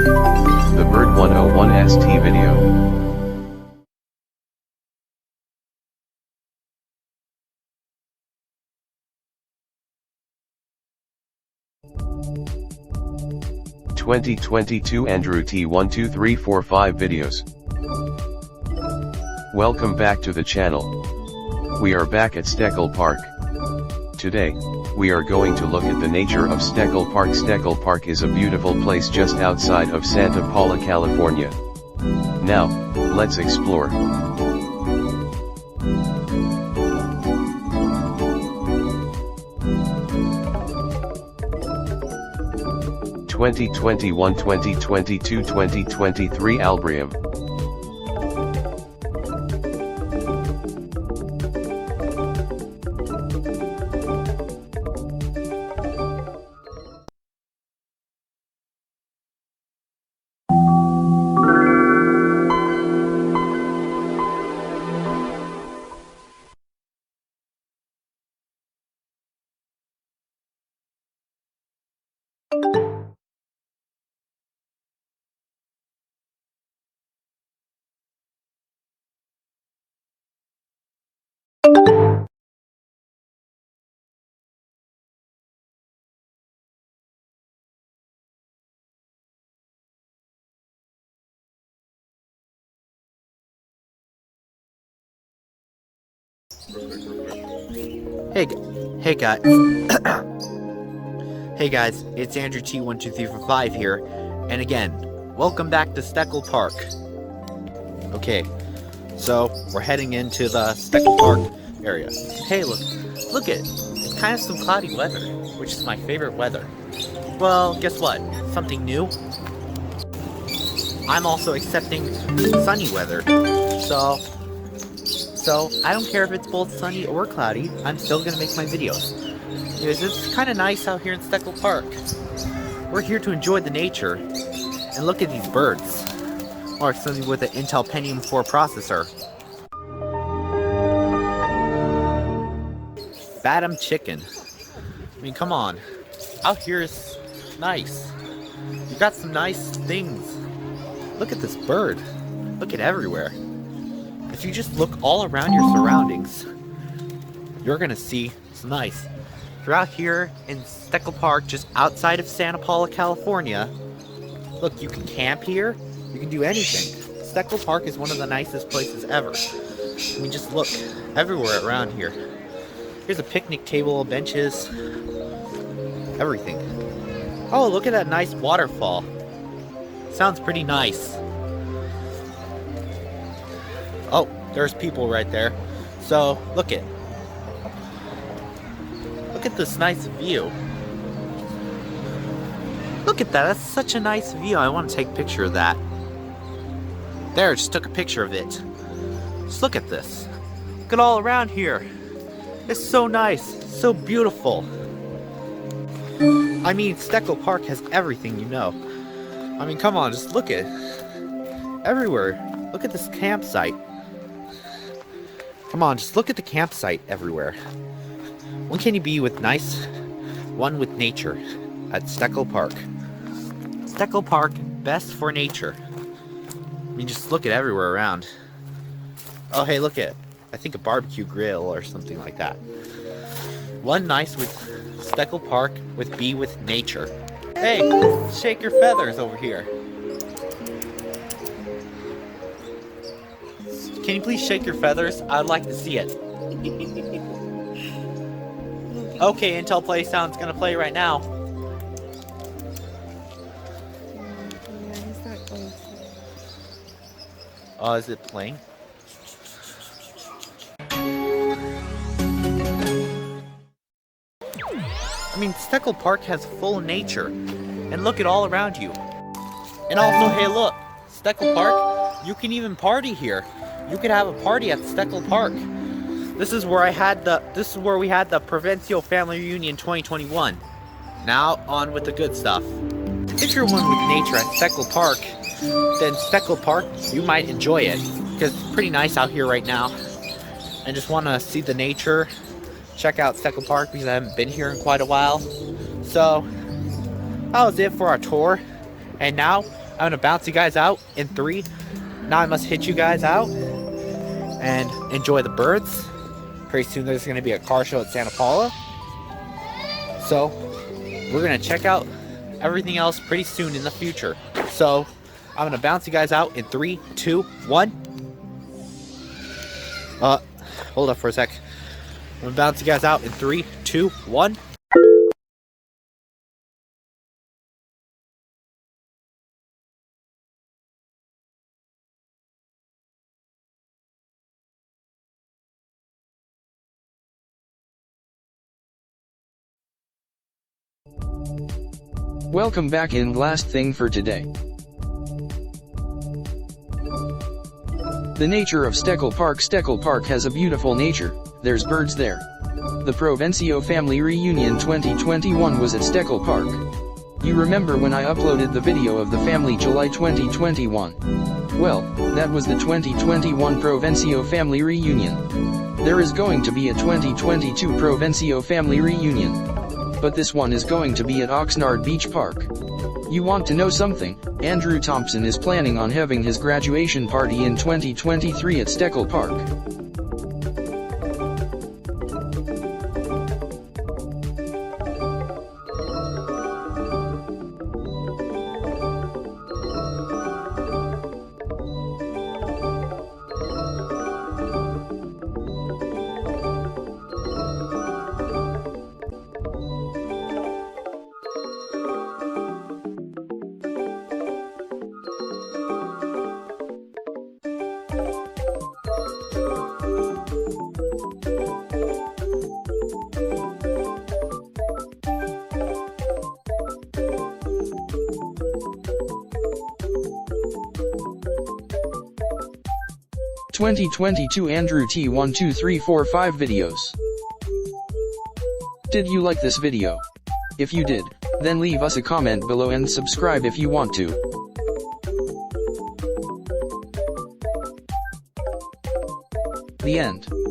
The Bird 101 ST video. (2022) Andrew T 12345 videos. Welcome back to the channel. We are back at Steckel Park. Today, we are going to look at the nature of Steckel Park. Steckel Park is a beautiful place just outside of Santa Paula, California. Now, let's explore. 2021, 2022, 2023 Albrium. Hey guys, hey guys, it's Andrew T 12345 here, and again, welcome back to Steckel Park. Okay, so we're heading into the Steckel Park area. Hey, look it, it's kind of some cloudy weather, which is my favorite weather. Well, guess what? Something new. I'm also accepting sunny weather, so I don't care if it's both sunny or cloudy, I'm still gonna make my videos. Anyways, it's kind of nice out here in Steckel Park. We're here to enjoy the nature, and look at these birds. Or something with an Intel Pentium 4 processor. Batum chicken. I mean, come on. Out here is nice. You got some nice things. Look at this bird. Look at everywhere. If you just look all around your surroundings, you're gonna see some nice. If you're out here in Steckel Park, just outside of Santa Paula, California, look, you can camp here, you can do anything. Steckel Park is one of the nicest places ever. I mean, just look everywhere around here. Here's a picnic table, benches, everything. Oh, look at that nice waterfall. Sounds pretty nice. Oh, there's people right there. So, look at this nice view. Look at that, that's such a nice view. I want to take a picture of that. There, just took a picture of it. Just look at this. Look at all around here. It's so nice, so beautiful. I mean, Steckel Park has everything you know. I mean, come on, just look at it. Everywhere. Look at this campsite. Come on, just look at the campsite everywhere. When can you be with one with nature at Steckel Park? Steckel Park, best for nature. I mean, just look at everywhere around. Oh, hey, look at, I think a barbecue grill or something like that. One nice with Steckel Park with be with nature. Hey, shake your feathers over here. Can you please shake your feathers? I'd like to see it. Okay, Intel Play Sound's gonna play right now. Oh, is it playing? I mean, Steckel Park has full nature. And look at all around you. And also, hey look, Steckel Park, you can even party here. You could have a party at Steckel Park. This is where we had the Provincial Family Reunion 2021. Now on with the good stuff. If you're one with nature at Steckel Park, then Steckel Park, you might enjoy it because it's pretty nice out here right now. I just want to see the nature, check out Steckel Park because I haven't been here in quite a while. So that was it for our tour. And now I'm gonna bounce you guys out in 3. Now I must hit you guys out and enjoy the birds. Pretty soon there's gonna be a car show at Santa Paula. So we're gonna check out everything else pretty soon in the future. So I'm gonna bounce you guys out in 3, 2, 1. Hold up for a sec. I'm gonna bounce you guys out in 3, 2, 1. Welcome back, and last thing for today. The nature of Steckel Park. Steckel Park has a beautiful nature, there's birds there. The Provencio Family Reunion 2021 was at Steckel Park. You remember when I uploaded the video of the family July 2021? Well, that was the 2021 Provencio Family Reunion. There is going to be a 2022 Provencio Family Reunion. But this one is going to be at Oxnard Beach Park. You want to know something? Andrew Thompson is planning on having his graduation party in 2023 at Steckel Park. (2022) Andrew T 12345 videos. Did you like this video? If you did, then leave us a comment below and subscribe if you want to. The end.